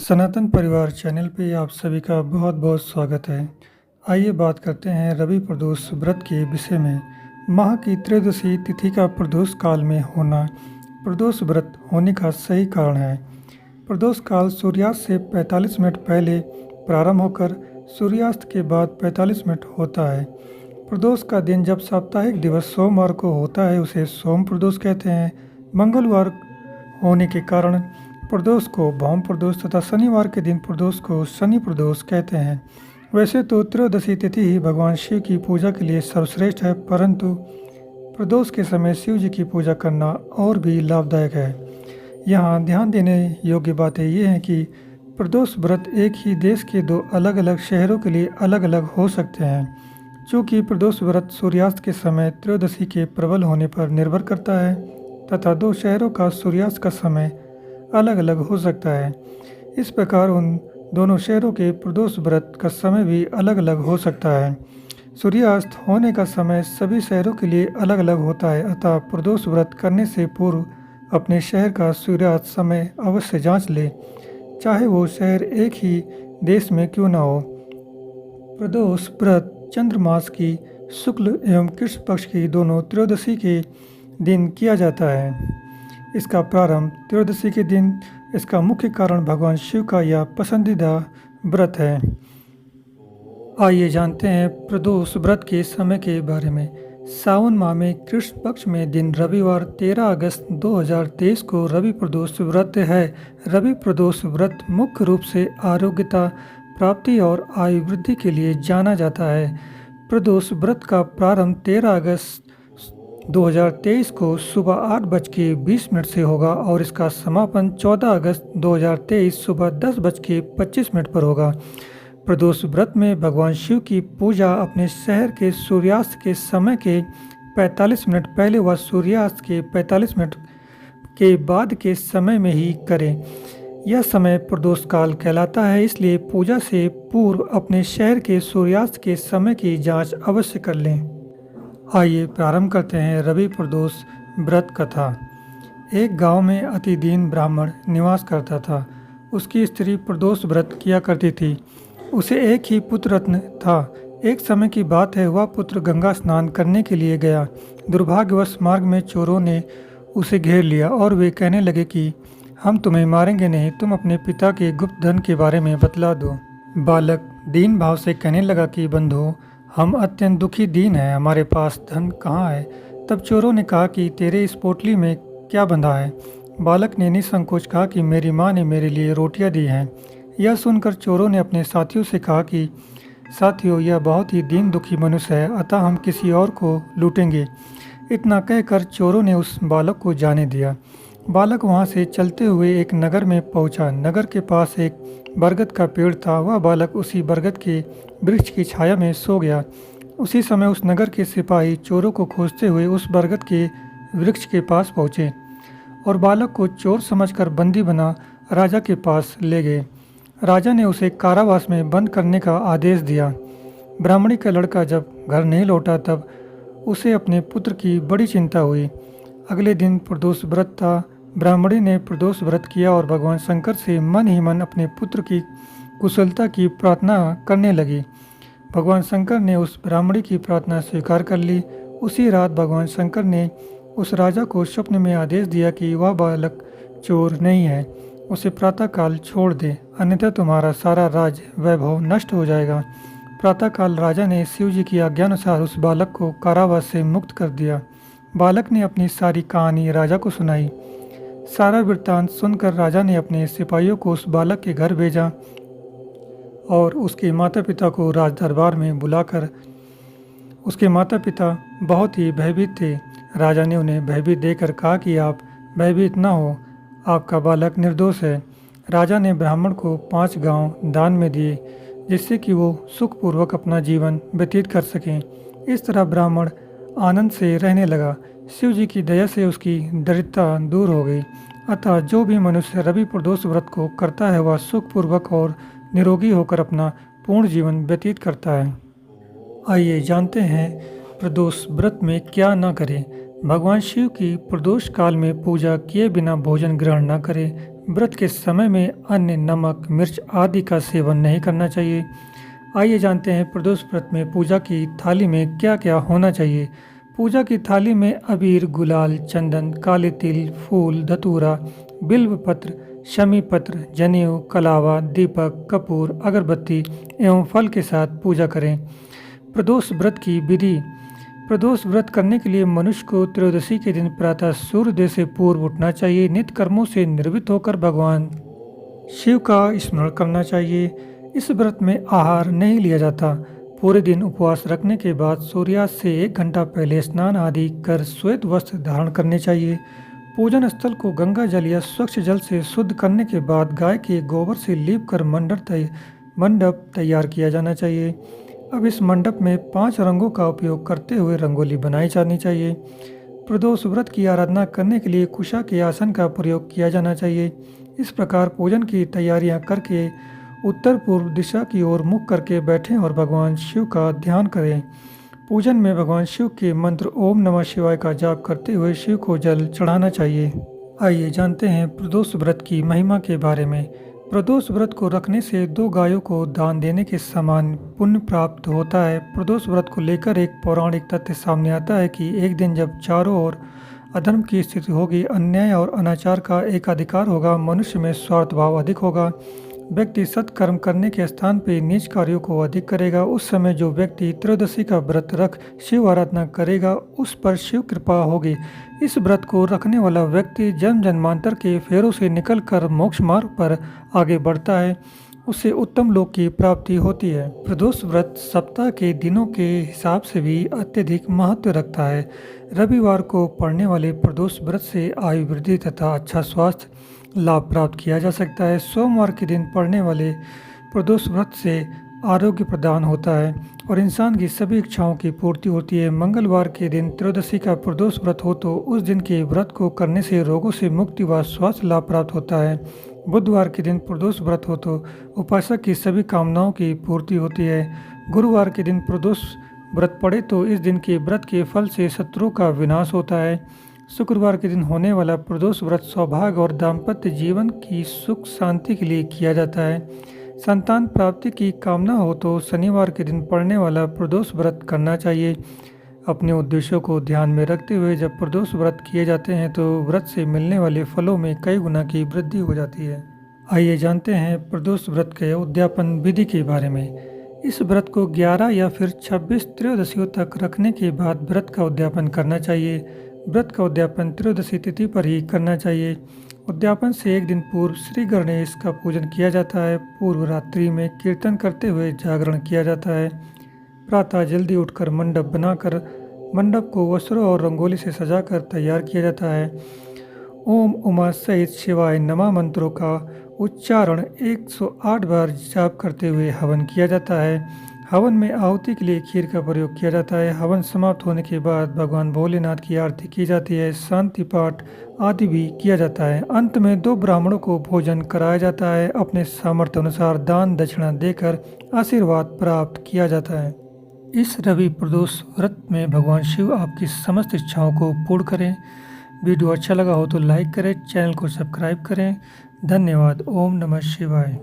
सनातन परिवार चैनल पे आप सभी का बहुत बहुत स्वागत है। आइए बात करते हैं रवि प्रदोष व्रत के विषय में। माह की त्रयोदशी तिथि का प्रदोष काल में होना प्रदोष व्रत होने का सही कारण है। प्रदोष काल सूर्यास्त से 45 मिनट पहले प्रारंभ होकर सूर्यास्त के बाद 45 मिनट होता है। प्रदोष का दिन जब साप्ताहिक दिवस सोमवार को होता है उसे सोम प्रदोष कहते हैं। मंगलवार होने के कारण प्रदोष को भौम प्रदोष तथा शनिवार के दिन प्रदोष को शनि प्रदोष कहते हैं। वैसे तो त्रयोदशी तिथि ही भगवान शिव की पूजा के लिए सर्वश्रेष्ठ है, परंतु प्रदोष के समय शिव जी की पूजा करना और भी लाभदायक है। यहाँ ध्यान देने योग्य बातें ये हैं कि प्रदोष व्रत एक ही देश के दो अलग अलग शहरों के लिए अलग अलग हो सकते हैं। चूँकि प्रदोष व्रत सूर्यास्त के समय त्रयोदशी के प्रबल होने पर निर्भर करता है तथा दो शहरों का सूर्यास्त का समय अलग अलग हो सकता है। इस प्रकार उन दोनों शहरों के प्रदोष व्रत का समय भी अलग अलग हो सकता है। सूर्यास्त होने का समय सभी शहरों के लिए अलग अलग होता है, अतः प्रदोष व्रत करने से पूर्व अपने शहर का सूर्यास्त समय अवश्य जांच ले, चाहे वो शहर एक ही देश में क्यों न हो। प्रदोष व्रत चंद्रमास की शुक्ल एवं कृष्ण पक्ष की दोनों त्रयोदशी के दिन किया जाता है। इसका प्रारंभ त्रयोदशी के दिन। इसका मुख्य कारण भगवान शिव का यह पसंदीदा व्रत है। आइए जानते हैं प्रदोष व्रत के समय के बारे में। सावन माह में कृष्ण पक्ष में दिन रविवार 13 अगस्त 2023 को रवि प्रदोष व्रत है। रवि प्रदोष व्रत मुख्य रूप से आरोग्यता प्राप्ति और आयु वृद्धि के लिए जाना जाता है। प्रदोष व्रत का प्रारंभ 13 अगस्त 2023 को सुबह 8:20 से होगा और इसका समापन 14 अगस्त 2023 सुबह 10:25 पर होगा। प्रदोष व्रत में भगवान शिव की पूजा अपने शहर के सूर्यास्त के समय के 45 मिनट पहले व सूर्यास्त के 45 मिनट के बाद के समय में ही करें। यह समय प्रदोष काल कहलाता है, इसलिए पूजा से पूर्व अपने शहर के सूर्यास्त के समय की जांच अवश्य कर लें। आइए प्रारंभ करते हैं रवि प्रदोष व्रत कथा। एक गांव में अति दीन ब्राह्मण निवास करता था। उसकी स्त्री प्रदोष व्रत किया करती थी। उसे एक ही पुत्र रत्न था। एक समय की बात है, वह पुत्र गंगा स्नान करने के लिए गया। दुर्भाग्यवश मार्ग में चोरों ने उसे घेर लिया और वे कहने लगे कि हम तुम्हें मारेंगे नहीं, तुम अपने पिता के गुप्त धन के बारे में बतला दो। बालक दीन भाव से कहने लगा कि बंधु, हम अत्यंत दुखी दीन हैं, हमारे पास धन कहाँ है। तब चोरों ने कहा कि तेरे इस पोटली में क्या बंधा है। बालक ने निसंकोच कहा कि मेरी माँ ने मेरे लिए रोटियां दी हैं। यह सुनकर चोरों ने अपने साथियों से कहा कि साथियों, यह बहुत ही दीन दुखी मनुष्य है, अतः हम किसी और को लूटेंगे। इतना कहकर चोरों ने उस बालक को जाने दिया। बालक वहाँ से चलते हुए एक नगर में पहुँचा। नगर के पास एक बरगद का पेड़ था। वह बालक उसी बरगद के वृक्ष की छाया में सो गया। उसी समय उस नगर के सिपाही चोरों को खोजते हुए उस बरगद के वृक्ष के पास पहुँचे और बालक को चोर समझकर बंदी बना राजा के पास ले गए। राजा ने उसे कारावास में बंद करने का आदेश दिया। ब्राह्मणी का लड़का जब घर नहीं लौटा तब उसे अपने पुत्र की बड़ी चिंता हुई। अगले दिन प्रदोष व्रत था। ब्राह्मणी ने प्रदोष व्रत किया और भगवान शंकर से मन ही मन अपने पुत्र की कुशलता की प्रार्थना करने लगी। भगवान शंकर ने उस ब्राह्मणी की प्रार्थना स्वीकार कर ली। उसी रात भगवान शंकर ने उस राजा को स्वप्न में आदेश दिया कि वह बालक चोर नहीं है, उसे प्रातःकाल छोड़ दे, अन्यथा तुम्हारा सारा राज वैभव नष्ट हो जाएगा। प्रातःकाल राजा ने शिव जी की आज्ञानुसार उस बालक को कारावास से मुक्त कर दिया। बालक ने अपनी सारी कहानी राजा को सुनाई। सारा वृत्तांत सुनकर राजा ने अपने सिपाहियों को उस बालक के घर भेजा और उसके माता पिता को राज दरबार में बुलाकर उसके माता पिता बहुत ही भयभीत थे। राजा ने उन्हें भयभीत देकर कहा कि आप भयभीत न हो, आपका बालक निर्दोष है। राजा ने ब्राह्मण को 5 गांव दान में दिए, जिससे कि वो सुखपूर्वक अपना जीवन व्यतीत कर सकें। इस तरह ब्राह्मण आनंद से रहने लगा। शिव जी की दया से उसकी दरिद्रता दूर हो गई। अतः जो भी मनुष्य रवि प्रदोष व्रत को करता है वह सुखपूर्वक और निरोगी होकर अपना पूर्ण जीवन व्यतीत करता है। आइए जानते हैं प्रदोष व्रत में क्या न करें। भगवान शिव की प्रदोष काल में पूजा किए बिना भोजन ग्रहण न करें। व्रत के समय में अन्य नमक, मिर्च आदि का सेवन नहीं करना चाहिए। आइए जानते हैं प्रदोष व्रत में पूजा की थाली में क्या क्या होना चाहिए। पूजा की थाली में अबीर, गुलाल, चंदन, काले तिल, फूल, धतूरा, बिल्व पत्र, शमी पत्र, जनेऊ, कलावा, दीपक, कपूर, अगरबत्ती एवं फल के साथ पूजा करें। प्रदोष व्रत की विधि। प्रदोष व्रत करने के लिए मनुष्य को त्रयोदशी के दिन प्रातः सूर्योदय से पूर्व उठना चाहिए। नित्य कर्मों से निर्वृत्त होकर भगवान शिव का स्मरण करना चाहिए। इस व्रत में आहार नहीं लिया जाता। पूरे दिन उपवास रखने के बाद सूर्यास्त से 1 घंटा पहले स्नान आदि कर श्वेत वस्त्र धारण करने चाहिए। पूजन स्थल को गंगा जल या स्वच्छ जल से शुद्ध करने के बाद गाय के गोबर से लीप कर मंडप तैयार किया जाना चाहिए। अब इस मंडप में 5 रंगों का उपयोग करते हुए रंगोली बनाई जानी चाहिए। प्रदोष व्रत की आराधना करने के लिए कुशा के आसन का प्रयोग किया जाना चाहिए। इस प्रकार पूजन की तैयारियां करके उत्तर पूर्व दिशा की ओर मुख करके बैठें और भगवान शिव का ध्यान करें। पूजन में भगवान शिव के मंत्र ओम नमः शिवाय का जाप करते हुए शिव को जल चढ़ाना चाहिए। आइए जानते हैं प्रदोष व्रत की महिमा के बारे में। प्रदोष व्रत को रखने से 2 गायों को दान देने के समान पुण्य प्राप्त होता है। प्रदोष व्रत को लेकर एक पौराणिक तथ्य सामने आता है कि एक दिन जब चारों ओर अधर्म की स्थिति होगी, अन्याय और अनाचार का एकाधिकार होगा, मनुष्य में स्वार्थ भाव अधिक होगा, व्यक्ति सत्कर्म करने के स्थान पर नीच कार्यों को अधिक करेगा। उस समय जो व्यक्ति त्रयोदशी का व्रत रख शिव आराधना करेगा उस पर शिव कृपा होगी। इस व्रत को रखने वाला व्यक्ति जन्म जन्मांतर के फेरों से निकलकर मोक्ष मार्ग पर आगे बढ़ता है, उसे उत्तम लोक की प्राप्ति होती है। प्रदोष व्रत सप्ताह के दिनों के हिसाब से भी अत्यधिक महत्व रखता है। रविवार को पड़ने वाले प्रदोष व्रत से आयु वृद्धि तथा अच्छा स्वास्थ्य लाभ प्राप्त किया जा सकता है। सोमवार के दिन पड़ने वाले प्रदोष व्रत से आरोग्य प्रदान होता है और इंसान की सभी इच्छाओं की पूर्ति होती है। मंगलवार के दिन त्रयोदशी का प्रदोष व्रत हो तो उस दिन के व्रत को करने से रोगों से मुक्ति व स्वास्थ्य लाभ प्राप्त होता है। बुधवार के दिन प्रदोष व्रत हो तो उपासक की सभी कामनाओं की पूर्ति होती है। गुरुवार के दिन प्रदोष व्रत पड़े तो इस दिन के व्रत के फल से शत्रुओं का विनाश होता है। शुक्रवार के दिन होने वाला प्रदोष व्रत सौभाग्य और दाम्पत्य जीवन की सुख शांति के लिए किया जाता है। संतान प्राप्ति की कामना हो तो शनिवार के दिन पड़ने वाला प्रदोष व्रत करना चाहिए। अपने उद्देश्यों को ध्यान में रखते हुए जब प्रदोष व्रत किए जाते हैं तो व्रत से मिलने वाले फलों में कई गुना की वृद्धि हो जाती है। आइए जानते हैं प्रदोष व्रत के उद्यापन विधि के बारे में। इस व्रत को 11 या फिर 26 त्रयोदशियों तक रखने के बाद व्रत का उद्यापन करना चाहिए। व्रत का उद्यापन त्रयोदशी तिथि पर ही करना चाहिए। उद्यापन से 1 दिन पूर्व श्री गणेश का पूजन किया जाता है। पूर्व रात्रि में कीर्तन करते हुए जागरण किया जाता है। प्रातः जल्दी उठकर मंडप बनाकर मंडप को वस्त्रों और रंगोली से सजाकर तैयार किया जाता है। ओम उमा सहित शिवाय नमः मंत्रों का उच्चारण 108 बार जाप करते हुए हवन किया जाता है। हवन में आहुति के लिए खीर का प्रयोग किया जाता है। हवन समाप्त होने के बाद भगवान भोलेनाथ की आरती की जाती है। शांति पाठ आदि भी किया जाता है। अंत में 2 ब्राह्मणों को भोजन कराया जाता है। अपने सामर्थ्य अनुसार दान दक्षिणा देकर आशीर्वाद प्राप्त किया जाता है। इस रवि प्रदोष व्रत में भगवान शिव आपकी समस्त इच्छाओं को पूर्ण करें। वीडियो अच्छा लगा हो तो लाइक करें, चैनल को सब्सक्राइब करें। धन्यवाद। ओम नमः शिवाय।